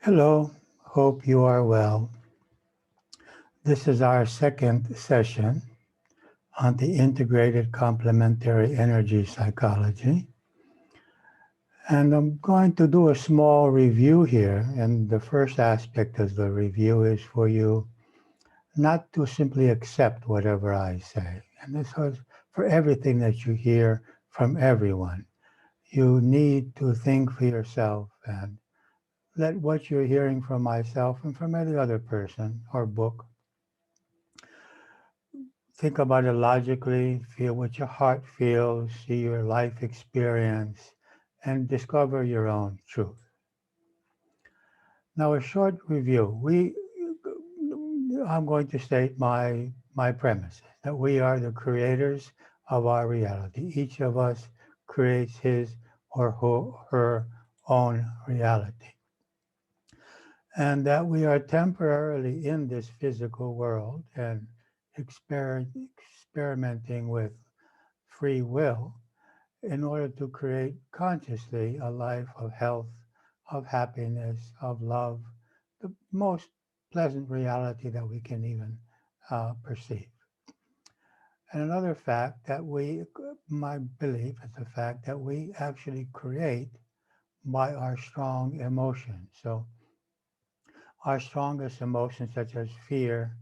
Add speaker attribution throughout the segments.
Speaker 1: Hello, hope you are well. This is our second session on the integrated complementary energy psychology. And I'm going to do a small review here. And the first aspect of the review is for you not to simply accept whatever I say. And this was for everything that you hear from everyone. You need to think for yourself and let what you're hearing from myself and from any other person or book, think about it logically, feel what your heart feels, see your life experience, and discover your own truth. Now, a short review. I'm going to state my premise that we are the creators of our reality. Each of us creates his or her own reality. And that we are temporarily in this physical world and experimenting with free will in order to create consciously a life of health, of happiness, of love, the most pleasant reality that we can even perceive. And another fact that my belief is the fact that we actually create by our strong emotions. So our strongest emotions such as fear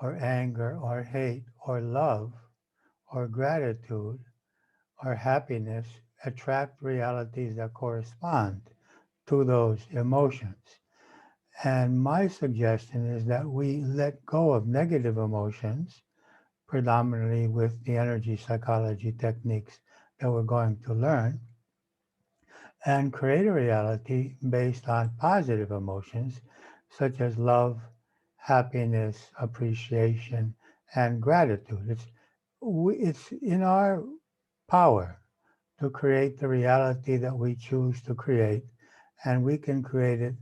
Speaker 1: or anger or hate or love or gratitude or happiness attract realities that correspond to those emotions. And my suggestion is that we let go of negative emotions, predominantly with the energy psychology techniques that we're going to learn, and create a reality based on positive emotions such as love, happiness, appreciation, and gratitude. It's in our power to create the reality that we choose to create, and we can create it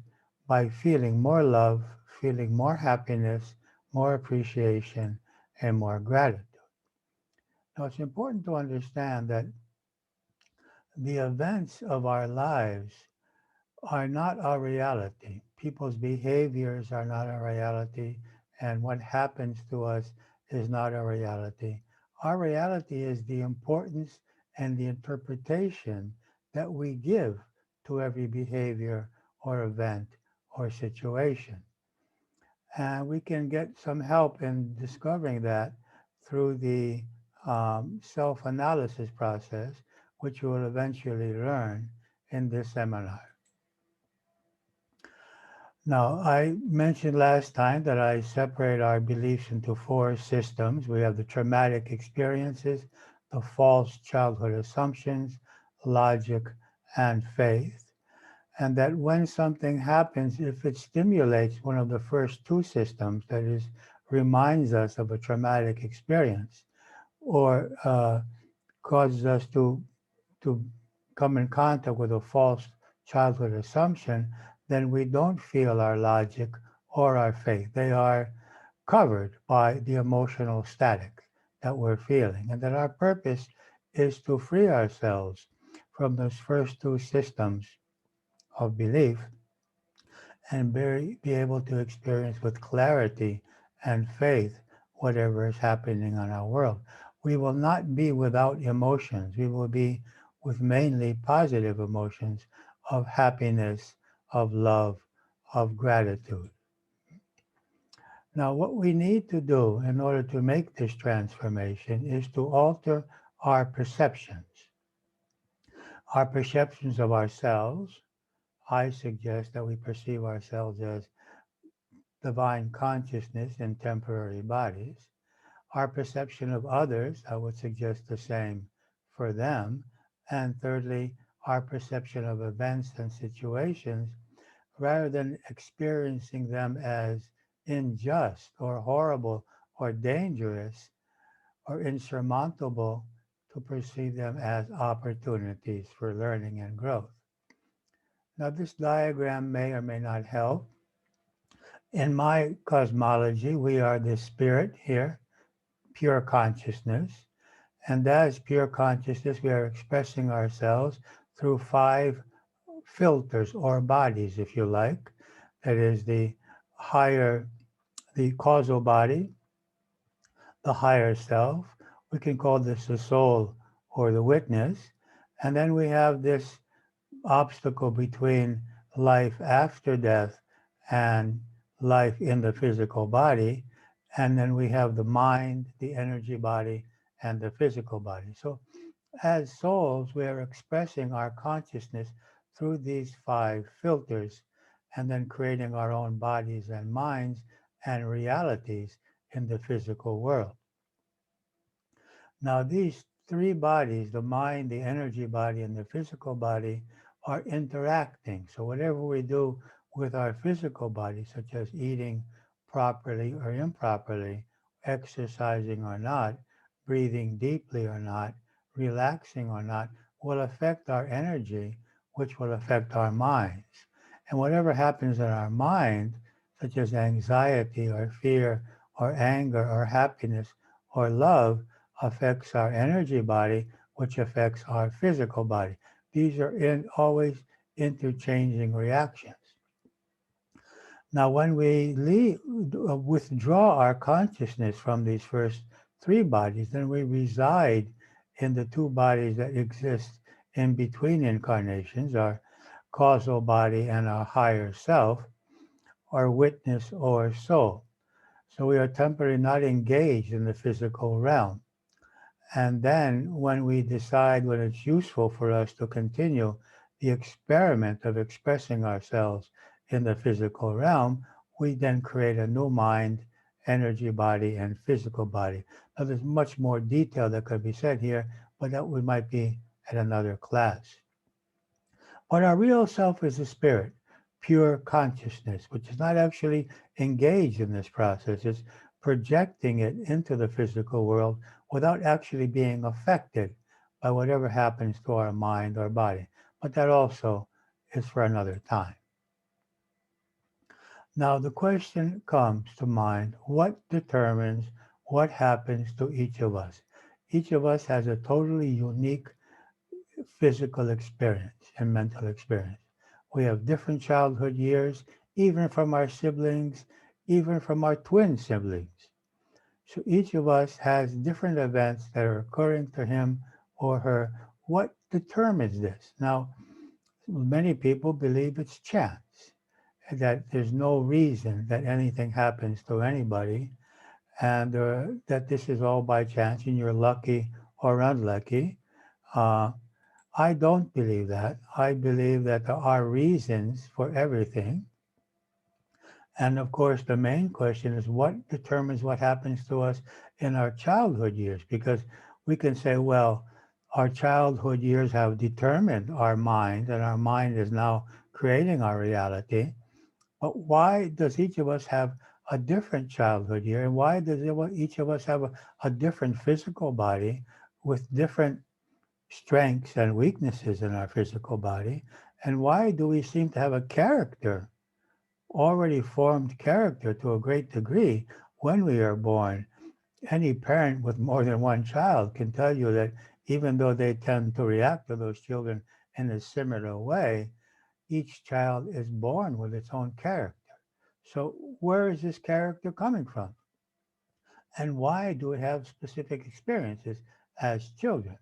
Speaker 1: by feeling more love, feeling more happiness, more appreciation, and more gratitude. Now, it's important to understand that the events of our lives are not our reality. People's behaviors are not our reality, and what happens to us is not our reality. Our reality is the importance and the interpretation that we give to every behavior or event or situation. And we can get some help in discovering that through the self analysis process, which you will eventually learn in this seminar. Now, I mentioned last time that I separate our beliefs into four systems. We have the traumatic experiences, the false childhood assumptions, logic, and faith. And that when something happens, if it stimulates one of the first two systems, that is, reminds us of a traumatic experience or causes us to come in contact with a false childhood assumption, then we don't feel our logic or our faith. They are covered by the emotional static that we're feeling. And that our purpose is to free ourselves from those first two systems of belief and be able to experience with clarity and faith whatever is happening in our world. We will not be without emotions. We will be with mainly positive emotions of happiness, of love, of gratitude. Now, what we need to do in order to make this transformation is to alter our perceptions. Our perceptions of ourselves. I suggest that we perceive ourselves as divine consciousness in temporary bodies. Our perception of others, I would suggest the same for them. And thirdly, our perception of events and situations, rather than experiencing them as unjust or horrible or dangerous or insurmountable, to perceive them as opportunities for learning and growth. Now, this diagram may or may not help. In my cosmology, we are the spirit here, pure consciousness. And as pure consciousness, we are expressing ourselves through five filters or bodies, if you like. that is the causal body, the higher self. We can call this the soul or the witness. And then we have this obstacle between life after death and life in the physical body. And then we have the mind, the energy body, and the physical body. So as souls, we are expressing our consciousness through these five filters and then creating our own bodies and minds and realities in the physical world. Now, these three bodies, the mind, the energy body, and the physical body, are interacting. So whatever we do with our physical body, such as eating properly or improperly, exercising or not, breathing deeply or not, relaxing or not, will affect our energy, which will affect our minds. And whatever happens in our mind, such as anxiety or fear or anger or happiness or love, affects our energy body, which affects our physical body. These are always interchanging reactions. Now, when we withdraw our consciousness from these first three bodies, then we reside in the two bodies that exist in between incarnations, our causal body and our higher self, our witness or soul. So we are temporarily not engaged in the physical realm. And then when we decide when it's useful for us to continue the experiment of expressing ourselves in the physical realm, we then create a new mind, energy body, and physical body. Now there's much more detail that could be said here, but that we might be at another class. But our real self is a spirit, pure consciousness, which is not actually engaged in this process. It's projecting it into the physical world without actually being affected by whatever happens to our mind or body. But that also is for another time. Now, the question comes to mind, what determines what happens to each of us? Each of us has a totally unique physical experience and mental experience. We have different childhood years, even from our siblings, even from our twin siblings. So each of us has different events that are occurring to him or her. What determines this? Now, many people believe it's chance, that there's no reason that anything happens to anybody, and that this is all by chance and you're lucky or unlucky. Uh, I don't believe that. I believe that there are reasons for everything. And of course, the main question is what determines what happens to us in our childhood years? Because we can say, well, our childhood years have determined our mind, and our mind is now creating our reality. But why does each of us have a different childhood year? And why does each of us have a different physical body with different strengths and weaknesses in our physical body? And why do we seem to have a character, already formed character to a great degree when we are born? Any parent with more than one child can tell you that even though they tend to react to those children in a similar way, each child is born with its own character. So where is this character coming from? And why do we have specific experiences as children?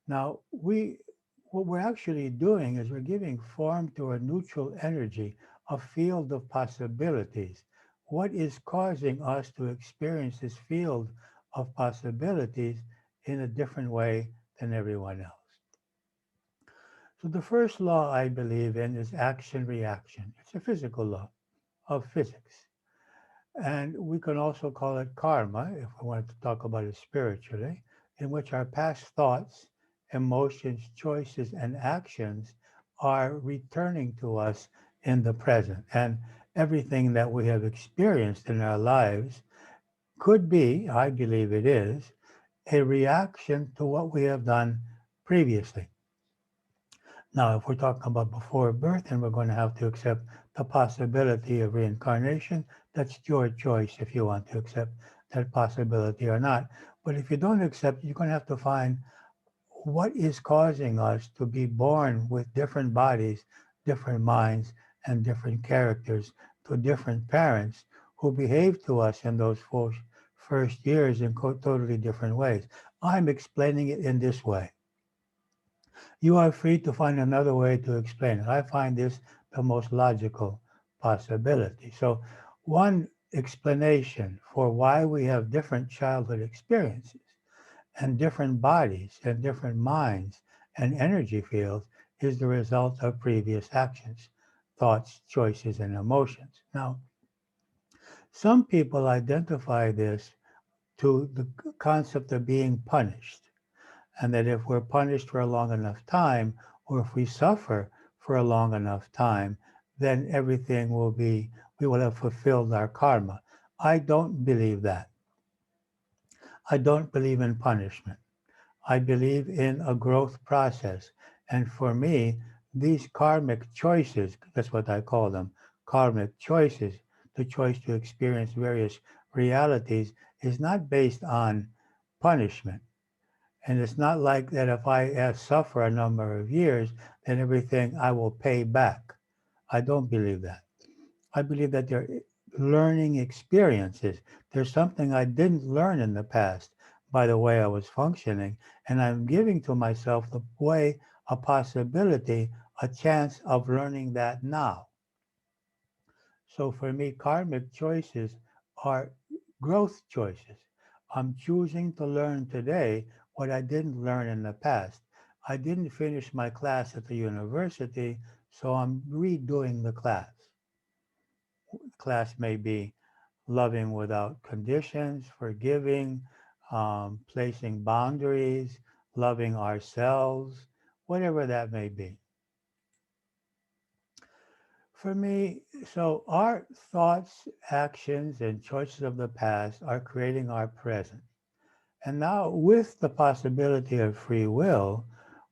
Speaker 1: Now, what we're actually doing is we're giving form to a neutral energy, a field of possibilities. What is causing us to experience this field of possibilities in a different way than everyone else? So the first law I believe in is action-reaction. It's a physical law of physics. And we can also call it karma, if we wanted to talk about it spiritually, in which our past thoughts, emotions, choices, and actions are returning to us in the present. And everything that we have experienced in our lives could be, I believe it is, a reaction to what we have done previously. Now, if we're talking about before birth, and we're going to have to accept the possibility of reincarnation, that's your choice if you want to accept that possibility or not. But if you don't accept it, you're going to have to find what is causing us to be born with different bodies, different minds, and different characters to different parents who behave to us in those first years in totally different ways. I'm explaining it in this way. You are free to find another way to explain it. I find this the most logical possibility. So one explanation for why we have different childhood experiences and different bodies and different minds and energy fields is the result of previous actions, thoughts, choices, and emotions. Now, some people identify this to the concept of being punished, and that if we're punished for a long enough time, or if we suffer for a long enough time, then everything will be, we will have fulfilled our karma. I don't believe that. I don't believe in punishment. I believe in a growth process. And for me, these karmic choices, that's what I call them, karmic choices, the choice to experience various realities, is not based on punishment. And it's not like that if I suffer a number of years, then everything I will pay back. I don't believe that. I believe that they're learning experiences. There's something I didn't learn in the past by the way I was functioning, and I'm giving to myself the way, a possibility, a chance of learning that now. So for me, karmic choices are growth choices. I'm choosing to learn today what I didn't learn in the past. I didn't finish my class at the university, so I'm redoing the class. Class may be loving without conditions, forgiving, placing boundaries, loving ourselves, whatever that may be. For me, so our thoughts, actions, and choices of the past are creating our present. And now, with the possibility of free will,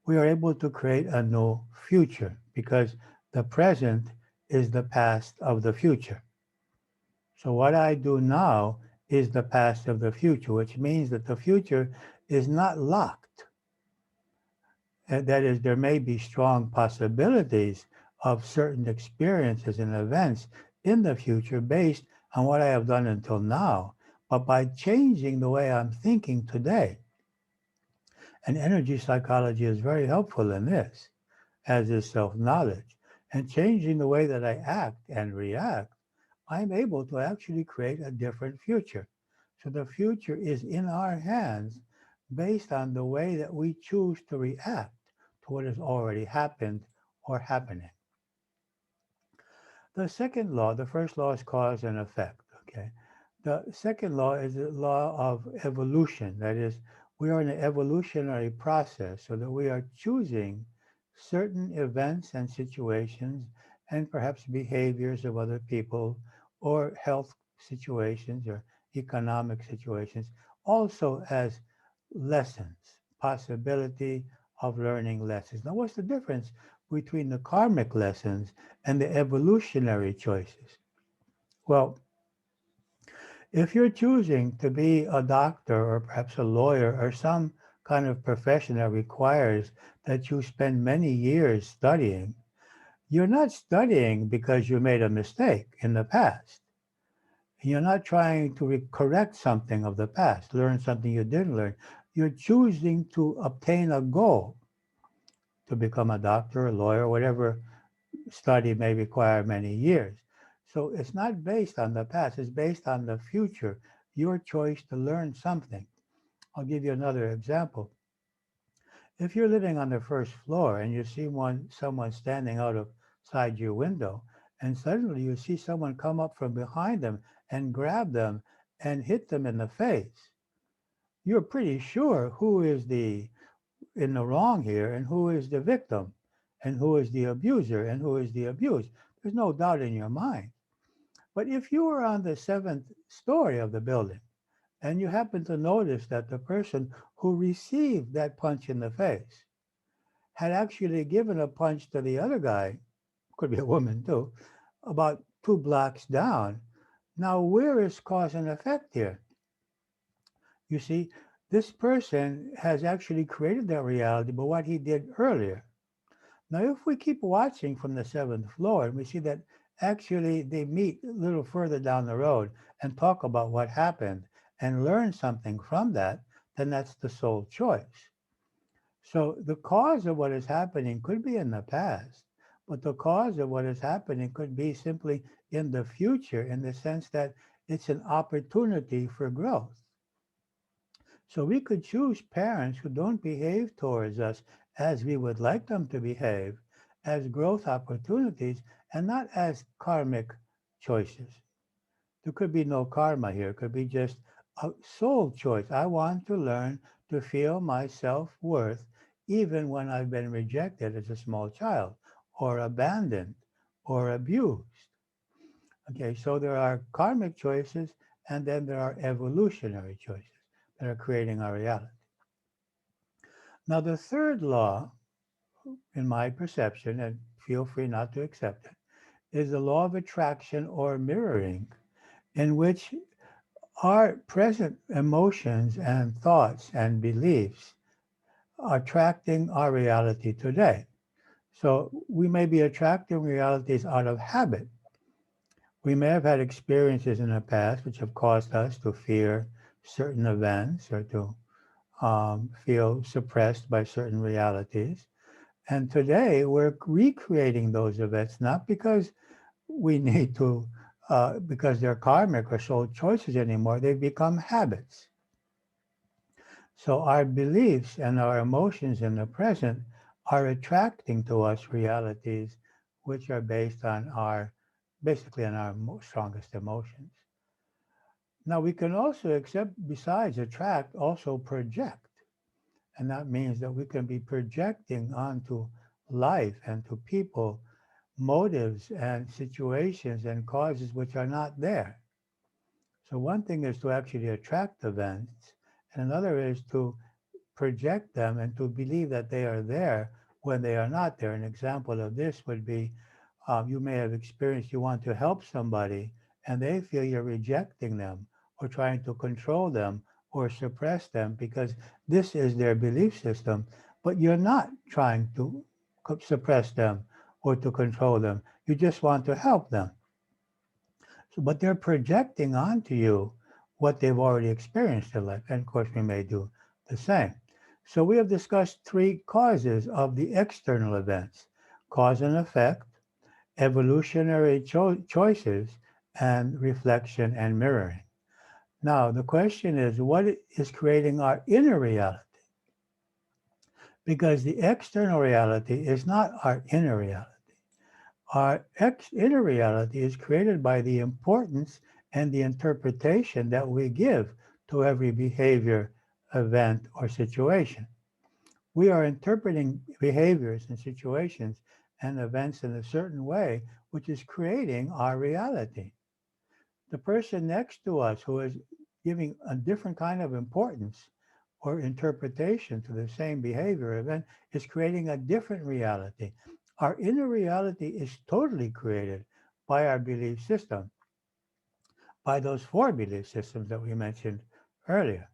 Speaker 1: we are able to create a new future because the present is the past of the future. So what I do now is the past of the future, which means that the future is not locked. And that is, there may be strong possibilities of certain experiences and events in the future based on what I have done until now. But by changing the way I'm thinking today, and energy psychology is very helpful in this, as is self-knowledge, and changing the way that I act and react, I'm able to actually create a different future. So the future is in our hands based on the way that we choose to react to what has already happened or happening. The second law, the first law is cause and effect, okay? The second law is the law of evolution. That is, we are in an evolutionary process so that we are choosing certain events and situations and perhaps behaviors of other people or health situations or economic situations also as lessons, possibility of learning lessons. Now, what's the difference between the karmic lessons and the evolutionary choices? Well, if you're choosing to be a doctor or perhaps a lawyer or some kind of profession that requires that you spend many years studying, you're not studying because you made a mistake in the past. You're not trying to correct something of the past, learn something you didn't learn. You're choosing to obtain a goal to become a doctor, a lawyer, whatever study may require many years. So it's not based on the past, it's based on the future, your choice to learn something. I'll give you another example. If you're living on the first floor and you see someone standing outside your window, and suddenly you see someone come up from behind them and grab them and hit them in the face, you're pretty sure who is in the wrong here and who is the victim and who is the abuser and who is the abused. There's no doubt in your mind. But if you were on the seventh story of the building and you happen to notice that the person who received that punch in the face had actually given a punch to the other guy, could be a woman too, about 2 blocks down, now where is cause and effect here? You see, this person has actually created that reality by what he did earlier. Now, if we keep watching from the seventh floor and we see that actually they meet a little further down the road and talk about what happened and learn something from that, then that's the soul choice. So the cause of what is happening could be in the past, but the cause of what is happening could be simply in the future in the sense that it's an opportunity for growth. So we could choose parents who don't behave towards us as we would like them to behave as growth opportunities and not as karmic choices. There could be no karma here. It could be just a soul choice. I want to learn to feel my self-worth even when I've been rejected as a small child or abandoned or abused. Okay, so there are karmic choices and then there are evolutionary choices that are creating our reality. Now, the third law, in my perception, and feel free not to accept it, is the law of attraction or mirroring, in which our present emotions and thoughts and beliefs are attracting our reality today. So we may be attracting realities out of habit. We may have had experiences in the past which have caused us to fear certain events or to feel suppressed by certain realities. And today we're recreating those events, not because we need to, because they're karmic or soul choices anymore, they've become habits. So our beliefs and our emotions in the present are attracting to us realities which are based on basically on our strongest emotions. Now we can also accept, besides attract, also project. And that means that we can be projecting onto life and to people motives and situations and causes which are not there. So one thing is to actually attract events, and another is to project them and to believe that they are there when they are not there. An example of this would be you may have experienced you want to help somebody and they feel you're rejecting them or trying to control them or suppress them because this is their belief system, but you're not trying to suppress them or to control them. You just want to help them. So, but they're projecting onto you what they've already experienced in life. And of course, we may do the same. So we have discussed three causes of the external events: cause and effect, evolutionary choices, and reflection and mirroring. Now, the question is, what is creating our inner reality? Because the external reality is not our inner reality. Our inner reality is created by the importance and the interpretation that we give to every behavior, event, or situation. We are interpreting behaviors and situations and events in a certain way, which is creating our reality. The person next to us who is giving a different kind of importance or interpretation to the same behavior event is creating a different reality. Our inner reality is totally created by our belief system, by those four belief systems that we mentioned earlier.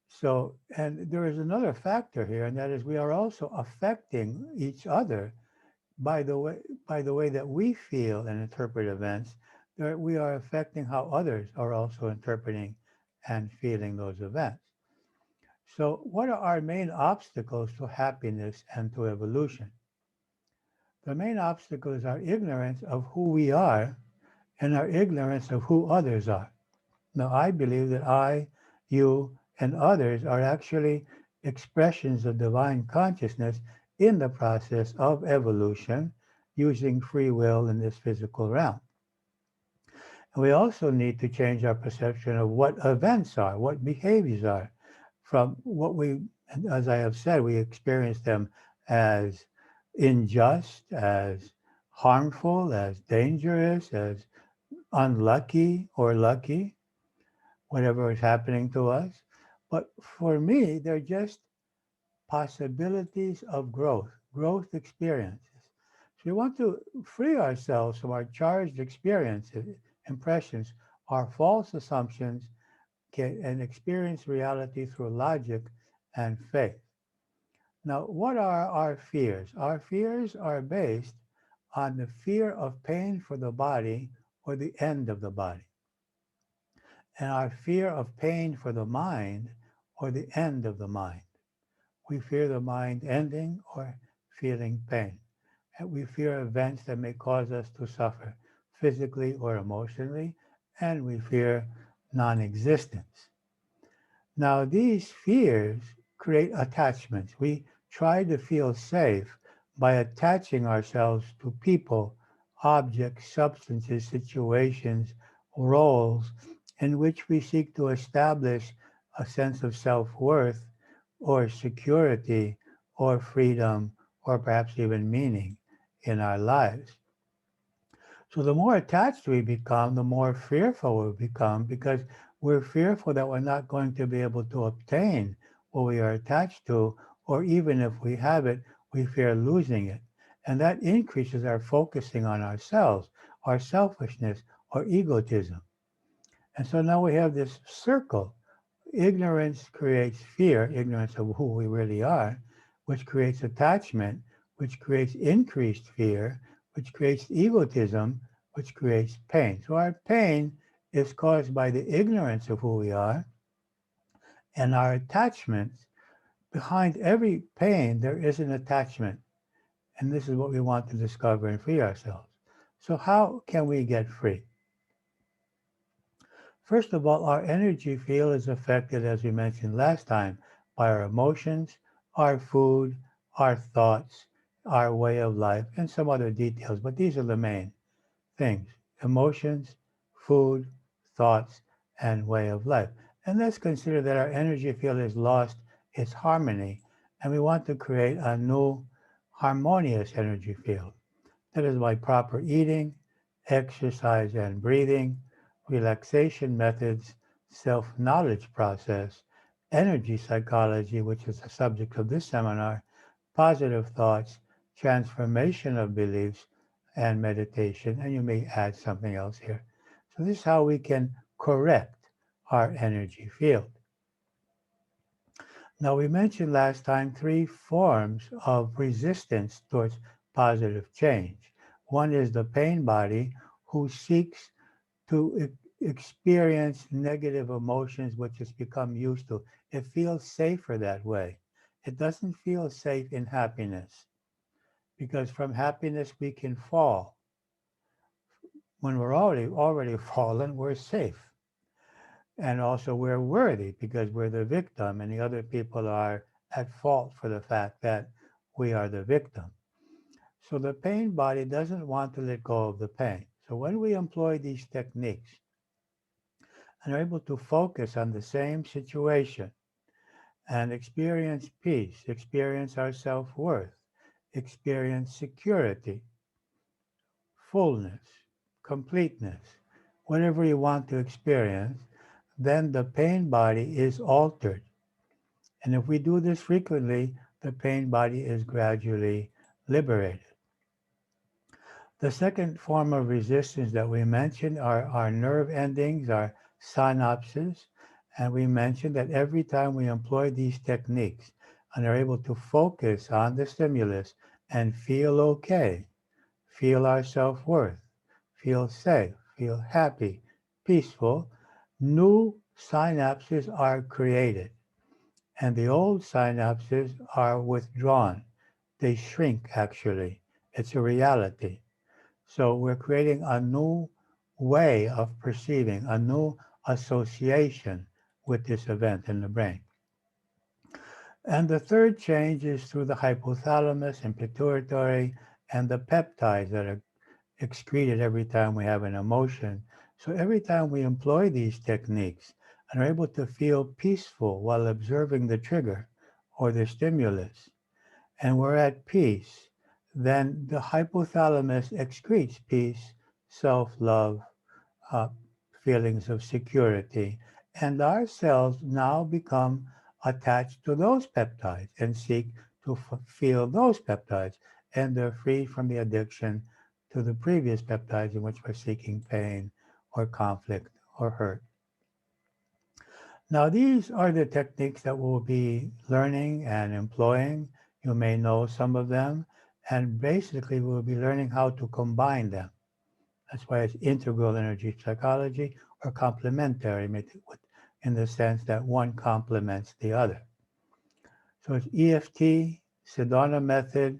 Speaker 1: So, and there is another factor here, and that is we are also affecting each other by the way that we feel and interpret events. We are affecting how others are also interpreting and feeling those events. So, what are our main obstacles to happiness and to evolution? The main obstacle is our ignorance of who we are and our ignorance of who others are. Now, I believe that I, you, and others are actually expressions of divine consciousness in the process of evolution using free will in this physical realm. And we also need to change our perception of what events are, what behaviors are, from what we, as I have said, we experience them as unjust, as harmful, as dangerous, as unlucky or lucky, whatever is happening to us. But for me, they're just possibilities of growth experiences. So we want to free ourselves from our charged experiences, impressions, our false assumptions, and experience reality through logic and faith. Now, what are our fears? Our fears are based on the fear of pain for the body or the end of the body, and our fear of pain for the mind or the end of the mind. We fear the mind ending or feeling pain. And we fear events that may cause us to suffer physically or emotionally, and we fear non existence. Now, these fears create attachments. We try to feel safe by attaching ourselves to people, objects, substances, situations, roles in which we seek to establish a sense of self worth or security or freedom or perhaps even meaning in our lives. So the more attached we become, the more fearful we become because we're fearful that we're not going to be able to obtain what we are attached to, or even if we have it, we fear losing it. And that increases our focusing on ourselves, our selfishness, our egotism. And so now we have this circle. Ignorance creates fear, ignorance of who we really are, which creates attachment, which creates increased fear, which creates egotism, which creates pain. So our pain is caused by the ignorance of who we are and our attachments. Behind every pain, there is an attachment. And this is what we want to discover and free ourselves. So, how can we get free? First of all, our energy field is affected, as we mentioned last time, by our emotions, our food, our thoughts, our way of life, and some other details. But these are the main things: emotions, food, thoughts, and way of life. And let's consider that our energy field has lost its harmony, and we want to create a new harmonious energy field. That is by proper eating, exercise and breathing, relaxation methods, self knowledge process, energy psychology, which is the subject of this seminar, positive thoughts, transformation of beliefs, and meditation. And you may add something else here. So, this is how we can correct our energy field. Now, we mentioned last time three forms of resistance towards positive change. One is the pain body, who seeks to experience negative emotions, which it's become used to. It feels safer that way. It doesn't feel safe in happiness because from happiness we can fall. When we're already fallen, we're safe. And also we're worthy because we're the victim and the other people are at fault for the fact that we are the victim. So the pain body doesn't want to let go of the pain. So when we employ these techniques and are able to focus on the same situation and experience peace, experience our self-worth, experience security, fullness, completeness, whatever you want to experience, then the pain body is altered. And if we do this frequently, the pain body is gradually liberated. The second form of resistance that we mentioned are our nerve endings, our synapses. And we mentioned that every time we employ these techniques and are able to focus on the stimulus and feel okay, feel our self worth, feel safe, feel happy, peaceful, new synapses are created. And the old synapses are withdrawn. They shrink, actually. It's a reality. So we're creating a new way of perceiving, a new association with this event in the brain. And the third change is through the hypothalamus and pituitary and the peptides that are excreted every time we have an emotion. So every time we employ these techniques and are able to feel peaceful while observing the trigger or the stimulus, and we're at peace, then the hypothalamus excretes peace, self-love, uh, feelings of security, and our cells now become attached to those peptides and seek to feel those peptides, and they're free from the addiction to the previous peptides in which we're seeking pain or conflict or hurt. Now, these are the techniques that we'll be learning and employing You may know some of them, and basically we'll be learning how to combine them. That's why it's integral energy psychology or complementary, in the sense that one complements the other. So it's E.F.T, Sedona Method,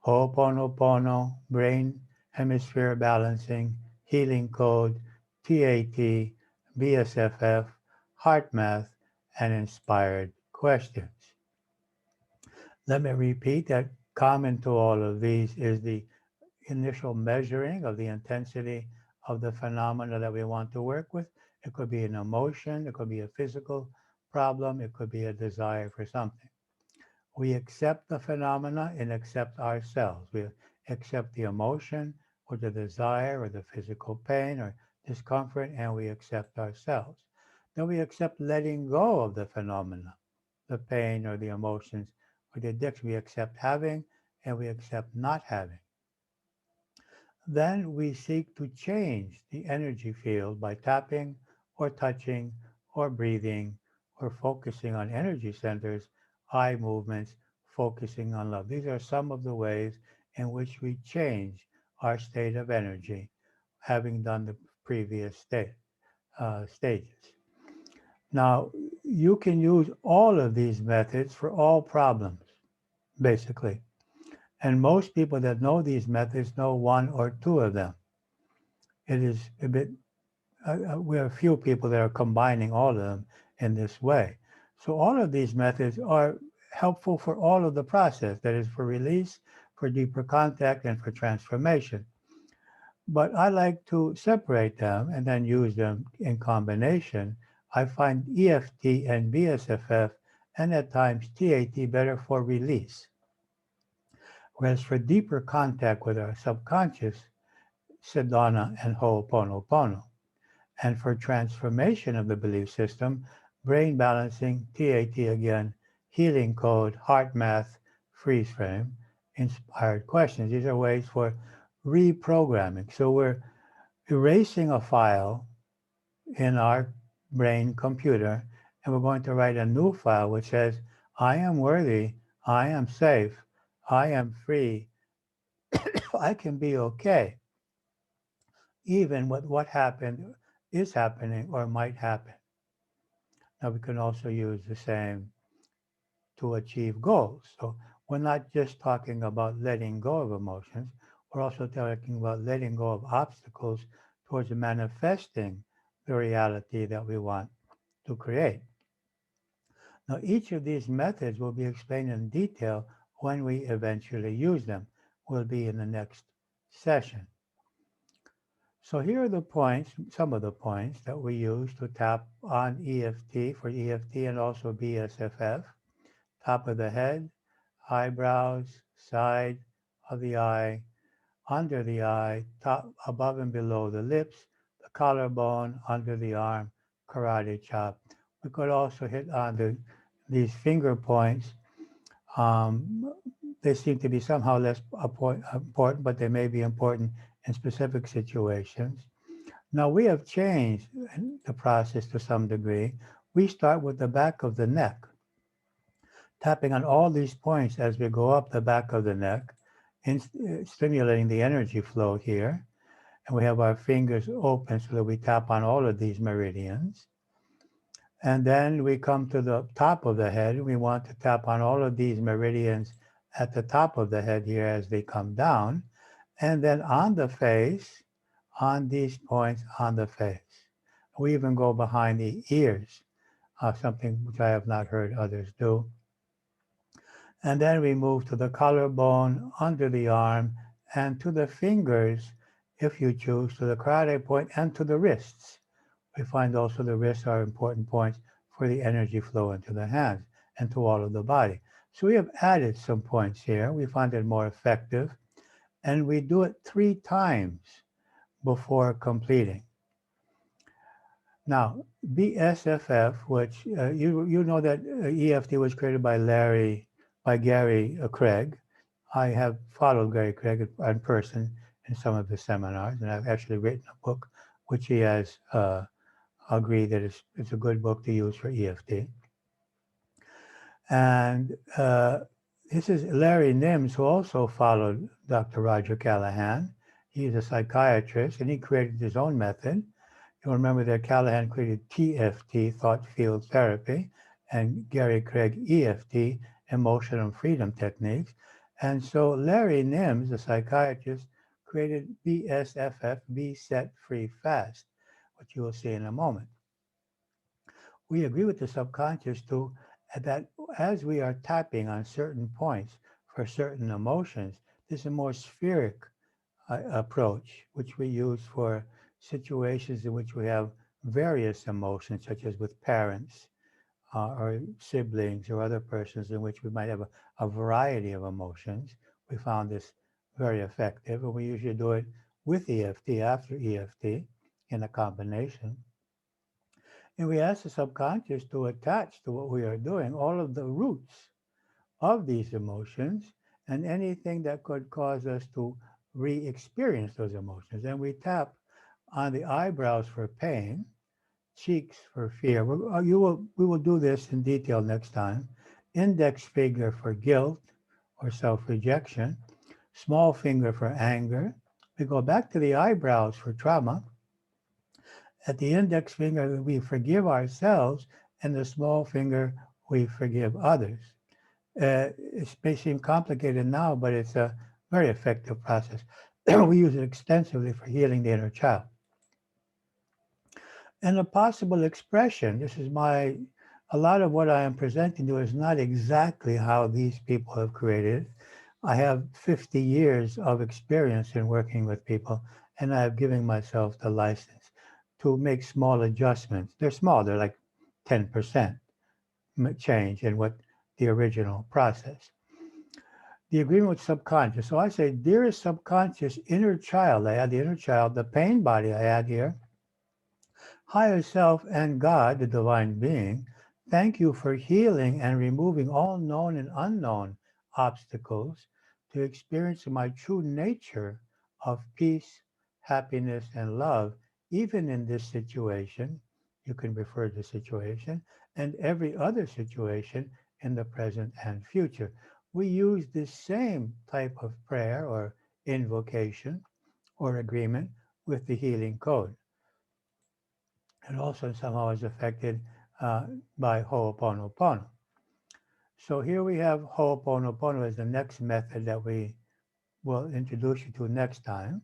Speaker 1: Ho'oponopono, Brain Hemisphere Balancing, Healing Code, T.A.T, B.S.F.F, Heart Math, and Inspired Questions. Let me repeat that common to all of these is the initial measuring of the intensity of the phenomena that we want to work with. It could be an emotion, it could be a physical problem, it could be a desire for something. We accept the phenomena and accept ourselves. We accept the emotion or the desire or the physical pain or discomfort, and we accept ourselves. Then we accept letting go of the phenomena, the pain or the emotions or the addiction. We accept having and we accept not having. Then we seek to change the energy field by tapping or touching or breathing or focusing on energy centers, eye movements, focusing on love. These are some of the ways in which we change our state of energy, having done the previous stages. Now, you can use all of these methods for all problems, basically. And most people that know these methods know one or two of them. It is a bit, we have a few people that are combining all of them in this way. So all of these methods are helpful for all of the process, that is for release, for deeper contact, and for transformation. But I like to separate them and then use them in combination. I find E.F.T and B.S.F.F and at times T.A.T better for release. Whereas for deeper contact with our subconscious, Sedona and Ho'oponopono. And for transformation of the belief system, brain balancing, T.A.T again, healing code, heart math, freeze frame, inspired questions. These are ways for reprogramming. So we're erasing a file in our brain computer, and we're going to write a new file which says, I am worthy, I am safe, I am free, I can be okay, even with what happened, is happening, or might happen. Now, we can also use the same to achieve goals. So we're not just talking about letting go of emotions, we're also talking about letting go of obstacles towards manifesting the reality that we want to create. Now, each of these methods will be explained in detail when we eventually use them. Will be in the next session. So here are the points, some of the points that we use to tap on E.F.T for E.F.T and also B.S.F.F. Top of the head, eyebrows, side of the eye, under the eye, top, above and below the lips, the collarbone, under the arm, karate chop. We could also hit on these finger points. They seem to be somehow less important, but they may be important in specific situations. Now we have changed the process to some degree. We start with the back of the neck, tapping on all these points as we go up the back of the neck, stimulating the energy flow here. And we have our fingers open so that we tap on all of these meridians. And then we come to the top of the head. We want to tap on all of these meridians at the top of the head here as they come down. And then on the face, on these points on the face. We even go behind the ears, something which I have not heard others do. And then we move to the collarbone, under the arm, and to the fingers, if you choose, to the karate point, and to the wrists. We find also the wrists are important points for the energy flow into the hands and to all of the body. So we have added some points here. We find it more effective. And we do it 3 times before completing. Now, B.S.F.F, which you know that E.F.T was created by Gary Craig. I have followed Gary Craig in person in some of his seminars, and I've actually written a book which he has agreed that it's a good book to use for E.F.T. And This is Larry Nims, who also followed Dr. Roger Callahan. He's a psychiatrist, and he created his own method. You'll remember that Callahan created T.F.T, Thought Field Therapy, and Gary Craig E.F.T, Emotional Freedom Techniques. And so Larry Nims, the psychiatrist, created B.S.F.F, Be Set Free Fast, which you will see in a moment. We agree with the subconscious too that as we are tapping on certain points for certain emotions, this is a more spheric approach, which we use for situations in which we have various emotions, such as with parents or siblings or other persons in which we might have a variety of emotions. We found this very effective, and we usually do it with EFT, after EFT, in a combination. And we ask the subconscious to attach to what we are doing all of the roots of these emotions and anything that could cause us to re-experience those emotions. And we tap on the eyebrows for pain, cheeks for fear. We will do this in detail next time. Index finger for guilt or self-rejection, small finger for anger. We go back to the eyebrows for trauma. At the index finger, we forgive ourselves, and the small finger, we forgive others. It may seem complicated now, but it's a very effective process. We use it extensively for healing the inner child. And a possible expression, a lot of what I am presenting to is not exactly how these people have created. I have 50 years of experience in working with people, and I have given myself the license to make small adjustments. They're small, they're like 10% change in what the original process. The agreement with subconscious. So I say, dearest subconscious inner child, I add the inner child, the pain body I add here, higher self and God, the divine being, thank you for healing and removing all known and unknown obstacles to experience my true nature of peace, happiness, and love, even in this situation. You can refer to the situation and every other situation in the present and future. We use this same type of prayer or invocation or agreement with the healing code. And also somehow is affected by Ho'oponopono. So here we have Ho'oponopono as the next method that we will introduce you to next time.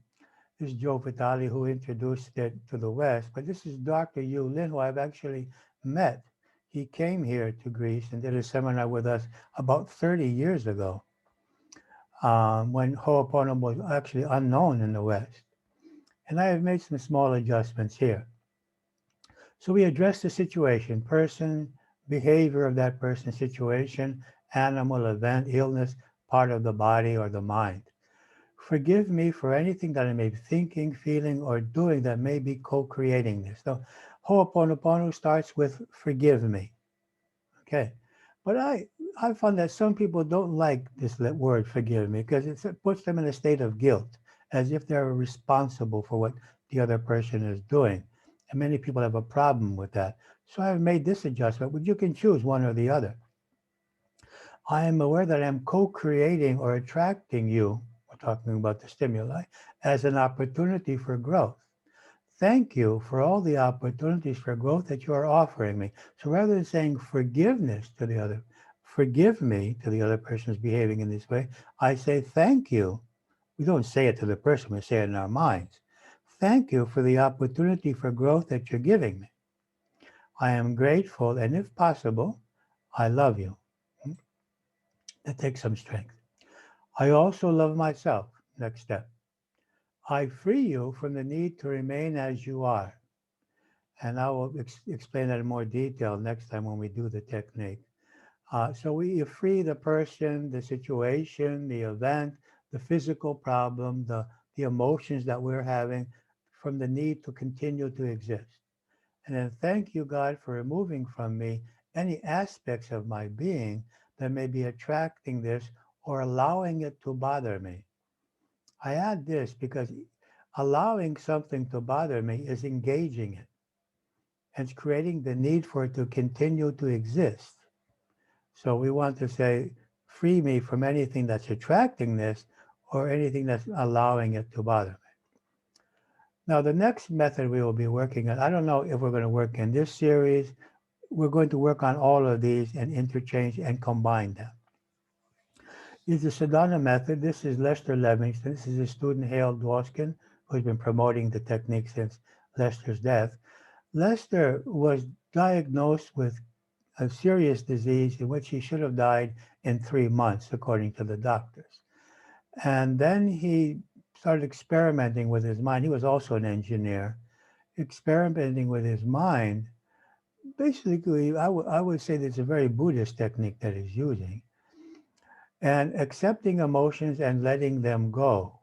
Speaker 1: This is Joe Vitale who introduced it to the West, but this is Dr. Yu Lin, who I've actually met. He came here to Greece and did a seminar with us about 30 years ago when Ho'oponopono was actually unknown in the West. And I have made some small adjustments here. So we address the situation, person, behavior of that person, situation, animal, event, illness, part of the body or the mind. Forgive me for anything that I may be thinking, feeling, or doing that may be co-creating this. So Ho'oponopono starts with forgive me. Okay. But I found that some people don't like this word forgive me because it puts them in a state of guilt, as if they're responsible for what the other person is doing. And many people have a problem with that. So I've made this adjustment, but you can choose one or the other. I am aware that I am co-creating or attracting you, we're talking about the stimuli, as an opportunity for growth. Thank you for all the opportunities for growth that you are offering me. So rather than saying forgiveness to the other, forgive me to the other person who's behaving in this way, I say thank you. We don't say it to the person, we say it in our minds. Thank you for the opportunity for growth that you're giving me. I am grateful, and if possible, I love you. That takes some strength. I also love myself. Next step. I free you from the need to remain as you are. And I will explain that in more detail next time when we do the technique. So we free the person, the situation, the event, the physical problem, the emotions that we're having from the need to continue to exist. And then thank you, God, for removing from me any aspects of my being that may be attracting this or allowing it to bother me. I add this because allowing something to bother me is engaging it. It's creating the need for it to continue to exist. So we want to say, free me from anything that's attracting this or anything that's allowing it to bother me. Now, the next method we will be working on, I don't know if we're going to work in this series. We're going to work on all of these and interchange and combine them. Is the Sedona Method. This is Lester Livingston. This is his student Hale Dwoskin, who's been promoting the technique since Lester's death. Lester was diagnosed with a serious disease in which he should have died in 3 months, according to the doctors. And then he started experimenting with his mind. He was also an engineer, experimenting with his mind. Basically, I would say that it's a very Buddhist technique that he's using. And accepting emotions and letting them go.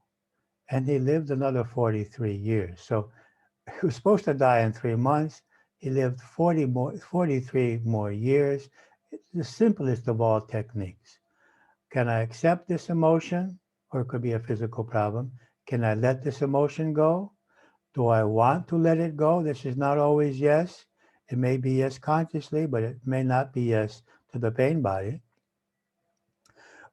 Speaker 1: And he lived another 43 years. So he was supposed to die in 3 months. He lived 43 more years. It's the simplest of all techniques. Can I accept this emotion? Or it could be a physical problem. Can I let this emotion go? Do I want to let it go? This is not always yes. It may be yes consciously, but it may not be yes to the pain body.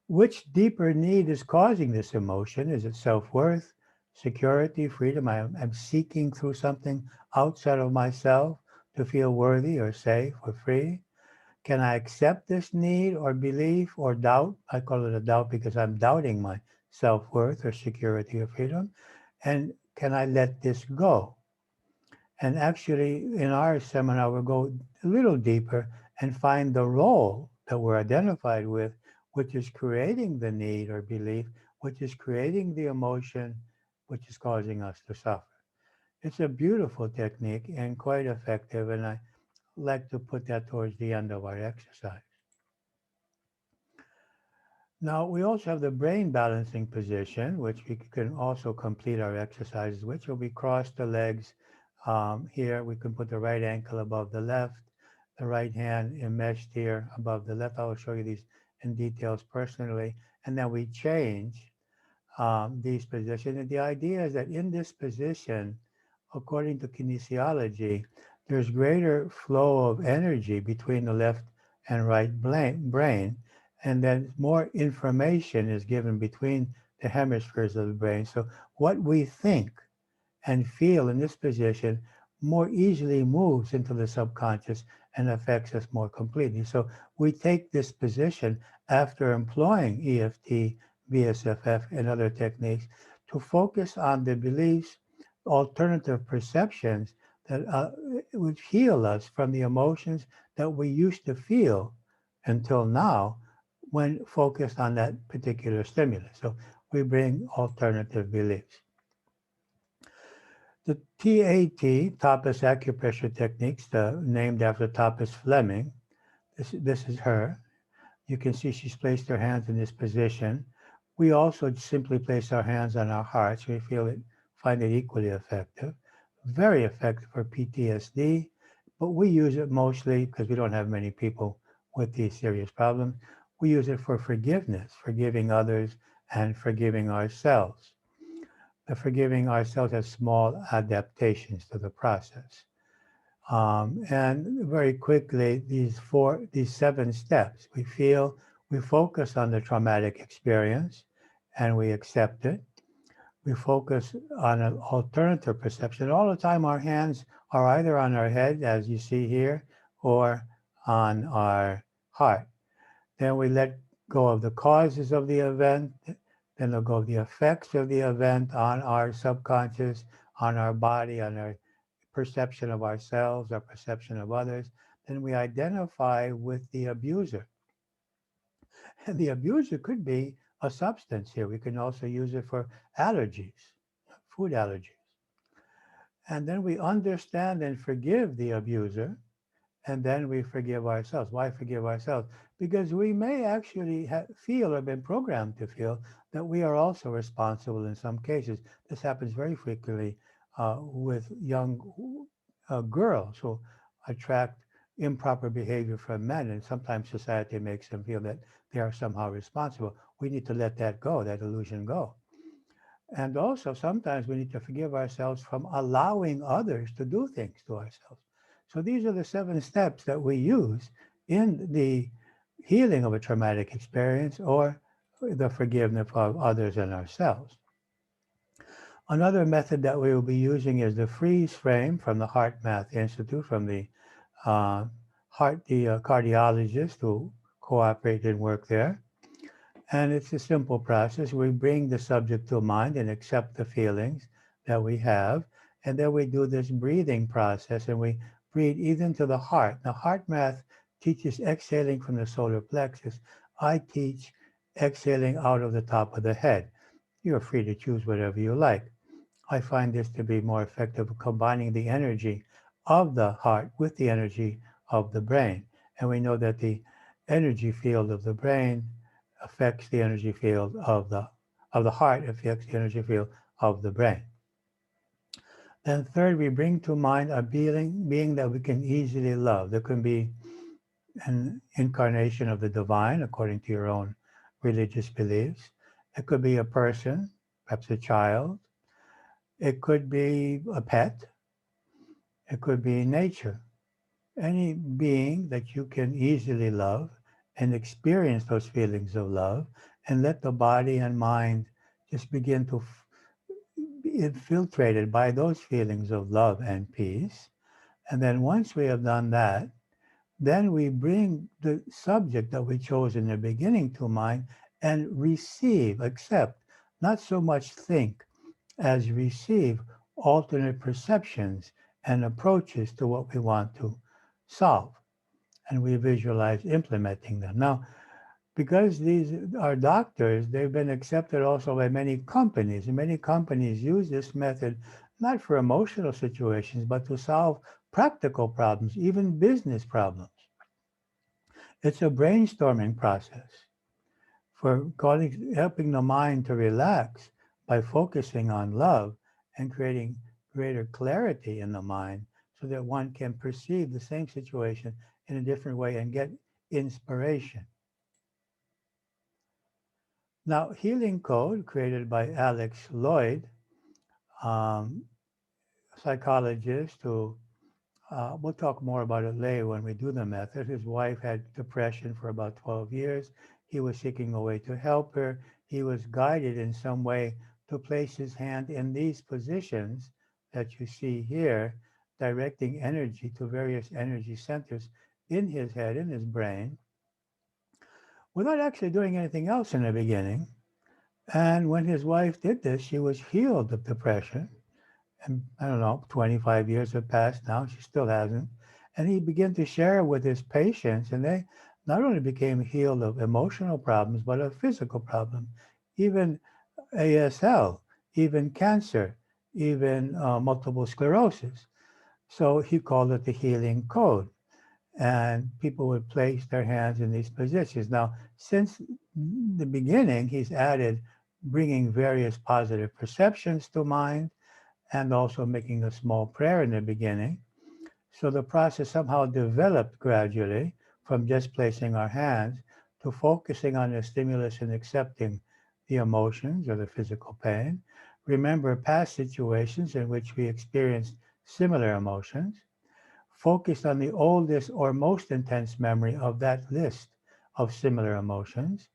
Speaker 1: Which deeper need is causing this emotion? Is it self-worth, security, freedom? I'm seeking through something outside of myself to feel worthy or safe or free. Can I accept this need or belief or doubt? I call it a doubt because I'm doubting my self-worth or security or freedom. And can I let this go? And actually, in our seminar, we'll go a little deeper and find the role that we're identified with, which is creating the need or belief, which is creating the emotion, which is causing us to suffer. It's a beautiful technique and quite effective, and I like to put that towards the end of our exercise. Now, we also have the brain balancing position, which we can also complete our exercises, which will be cross the legs. Here, we can put the right ankle above the left, the right hand enmeshed here above the left. I will show you these in details personally. And then we change these positions. And the idea is that in this position, according to kinesiology, there's greater flow of energy between the left and right brain, and then more information is given between the hemispheres of the brain. So what we think and feel in this position more easily moves into the subconscious and affects us more completely. So we take this position after employing E.F.T, B.S.F.F, and other techniques to focus on the beliefs, alternative perceptions that would heal us from the emotions that we used to feel until now when focused on that particular stimulus. So we bring alternative beliefs. The T.A.T, Tapas Acupressure Techniques, named after Tapas Fleming, this is her. You can see she's placed her hands in this position. We also simply place our hands on our hearts. We find it equally effective. Very effective for PTSD, but we use it mostly because we don't have many people with these serious problems. We use it for forgiveness, forgiving others and forgiving ourselves. The forgiving ourselves has small adaptations to the process. And very quickly, these 7 steps, we focus on the traumatic experience and we accept it. We focus on an alternative perception. All the time our hands are either on our head, as you see here, or on our heart. Then we let go of the causes of the event, then let go of the effects of the event on our subconscious, on our body, on our perception of ourselves, our perception of others. Then we identify with the abuser. And the abuser could be a substance here. We can also use it for allergies, food allergies. And then we understand and forgive the abuser, and then we forgive ourselves. Why forgive ourselves? Because we may actually feel or been programmed to feel that we are also responsible in some cases. This happens very frequently with young girls who attract improper behavior from men, and sometimes society makes them feel that they are somehow responsible. We need to let that go, that illusion go. And also sometimes we need to forgive ourselves from allowing others to do things to ourselves. So these are the 7 steps that we use in the healing of a traumatic experience or the forgiveness of others and ourselves. Another method that we will be using is the freeze frame from the Heart Math Institute, from the uh, cardiologist who cooperate and work there. And it's a simple process. We bring the subject to mind and accept the feelings that we have. And then we do this breathing process and we breathe even to the heart. Now, Heart Math teaches exhaling from the solar plexus. I teach exhaling out of the top of the head. You're free to choose whatever you like. I find this to be more effective, combining the energy of the heart with the energy of the brain. And we know that the energy field of the brain affects the energy field of the heart, affects the energy field of the brain. Then third, we bring to mind a being that we can easily love. There can be an incarnation of the divine according to your own religious beliefs. It could be a person, perhaps a child. It could be a pet. It could be nature. Any being that you can easily love and experience those feelings of love and let the body and mind just begin to be infiltrated by those feelings of love and peace. And then once we have done that, then we bring the subject that we chose in the beginning to mind and receive, accept, not so much think as receive alternate perceptions and approaches to what we want to solve. And we visualize implementing them. Now, because these are doctors, they've been accepted also by many companies, and many companies use this method not for emotional situations, but to solve practical problems, even business problems. It's a brainstorming process for helping the mind to relax by focusing on love and creating greater clarity in the mind so that one can perceive the same situation in a different way and get inspiration. Now, Healing Code, created by Alex Lloyd, um, psychologist who we'll talk more about it later when we do the method. His wife had depression for about 12 years. He was seeking a way to help her. He was guided in some way to place his hand in these positions that you see here, directing energy to various energy centers in his head, in his brain, without actually doing anything else in the beginning. And when his wife did this, she was healed of depression. And I don't know, 25 years have passed now. She still hasn't. And he began to share with his patients, and they not only became healed of emotional problems, but of physical problems, even ASL, even cancer, even multiple sclerosis. So he called it the healing code. And people would place their hands in these positions. Now, since the beginning, he's added bringing various positive perceptions to mind and also making a small prayer in the beginning. So the process somehow developed gradually from just placing our hands to focusing on the stimulus and accepting the emotions or the physical pain. Remember past situations in which we experienced similar emotions. Focused on the oldest or most intense memory of that list of similar emotions.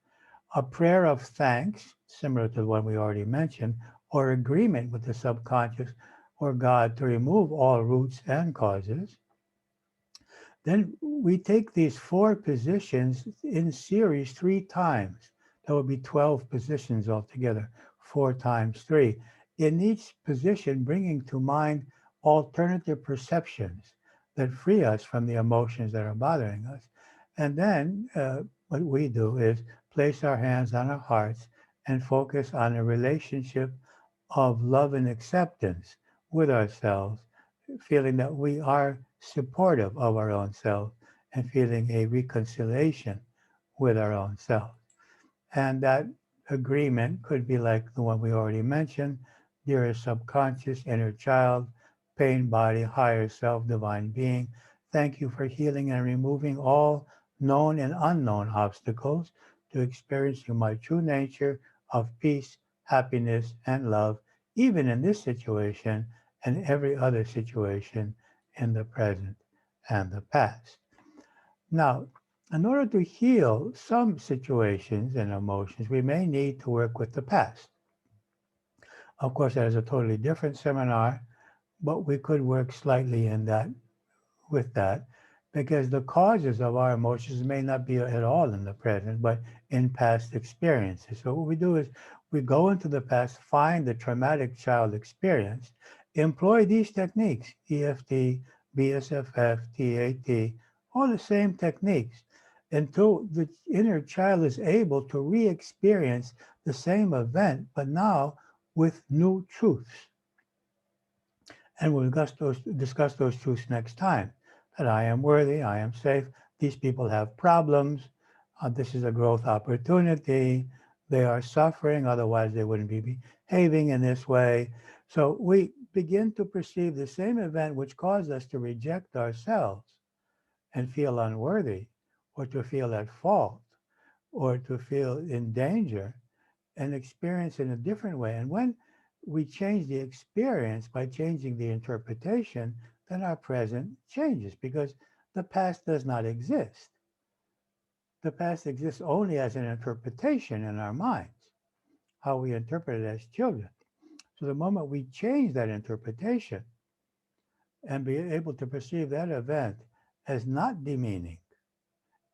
Speaker 1: A prayer of thanks, similar to the one we already mentioned, or agreement with the subconscious or God to remove all roots and causes. Then we take these 4 positions in series 3 times. That would be 12 positions altogether, 4 times 3. In each position, bringing to mind alternative perceptions that free us from the emotions that are bothering us. And then what we do is place our hands on our hearts and focus on a relationship of love and acceptance with ourselves, feeling that we are supportive of our own self and feeling a reconciliation with our own self. And that agreement could be like the one we already mentioned, dearest subconscious, inner child, pain body, higher self, divine being. Thank you for healing and removing all known and unknown obstacles to experiencing my true nature of peace, happiness, and love, even in this situation and every other situation in the present and the past. Now, In order to heal some situations and emotions, we may need to work with the past. Of course, that is a totally different seminar, but we could work slightly in that with that because the causes of our emotions may not be at all in the present, but in past experiences. So what we do is we go into the past, find the traumatic child experience, employ these techniques, E.F.T, B.S.F.F, T.A.T, all the same techniques, until the inner child is able to re-experience the same event, but now with new truths. And we'll discuss those truths next time. That I am worthy, I am safe, these people have problems, this is a growth opportunity, they are suffering, otherwise they wouldn't be behaving in this way. So we begin to perceive the same event which caused us to reject ourselves and feel unworthy, or to feel at fault, or to feel in danger, and experience in a different way. And when we change the experience by changing the interpretation, then our present changes because the past does not exist. The past exists only as an interpretation in our minds, how we interpret it as children. So the moment we change that interpretation and be able to perceive that event as not demeaning,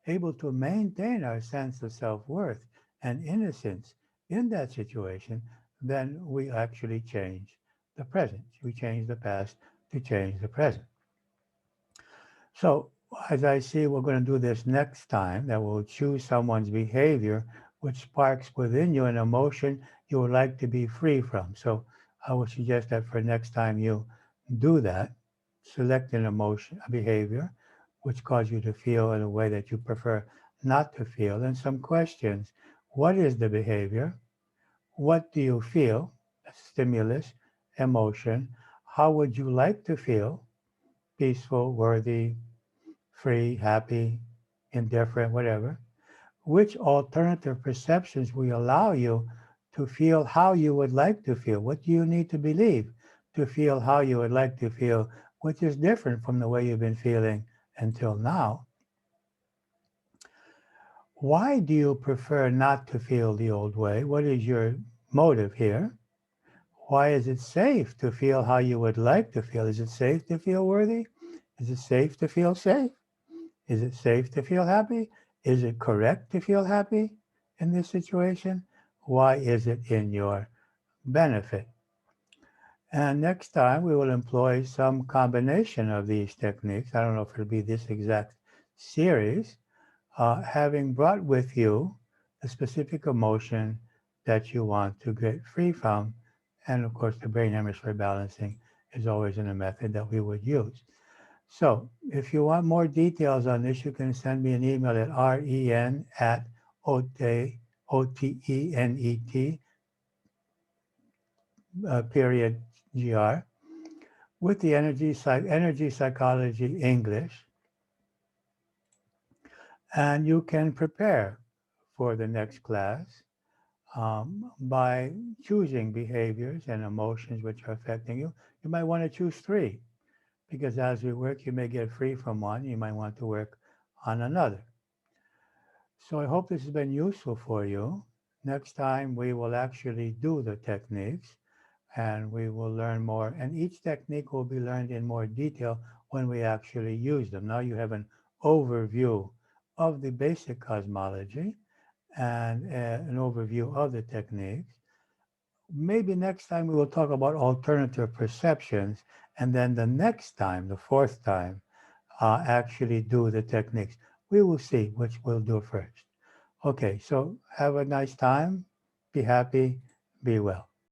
Speaker 1: able to maintain our sense of self-worth and innocence in that situation, then we actually change the present. We change the past to change the present. So as I see, we're going to do this next time, that we'll choose someone's behavior which sparks within you an emotion you would like to be free from. So I would suggest that for next time you do that, select an emotion, a behavior, which causes you to feel in a way that you prefer not to feel, and some questions. What is the behavior? What do you feel? Stimulus, emotion. How would you like to feel? Peaceful, worthy, free, happy, indifferent, whatever. Which alternative perceptions will allow you to feel how you would like to feel? What do you need to believe to feel how you would like to feel, which is different from the way you've been feeling until now? Why do you prefer not to feel the old way? What is your motive here? Why is it safe to feel how you would like to feel? Is it safe to feel worthy? Is it safe to feel safe? Is it safe to feel happy? Is it correct to feel happy in this situation? Why is it in your benefit? And next time we will employ some combination of these techniques. I don't know if it'll be this exact series, having brought with you the specific emotion that you want to get free from. And of course, the brain hemisphere balancing is always in a method that we would use. So if you want more details on this, you can send me an email at ren@otenet, period, gr, with the energy psychology English, and you can prepare for the next class by choosing behaviors and emotions which are affecting you. You might want to choose 3 because as we work, you may get free from one. You might want to work on another. So I hope this has been useful for you. Next time we will actually do the techniques and we will learn more. And each technique will be learned in more detail when we actually use them. Now you have an overview of the basic cosmology and an overview of the techniques. Maybe next time we will talk about alternative perceptions, and then the next time, the 4th time, actually do the techniques. We will see which we'll do first. Okay, so have a nice time, be happy, be well.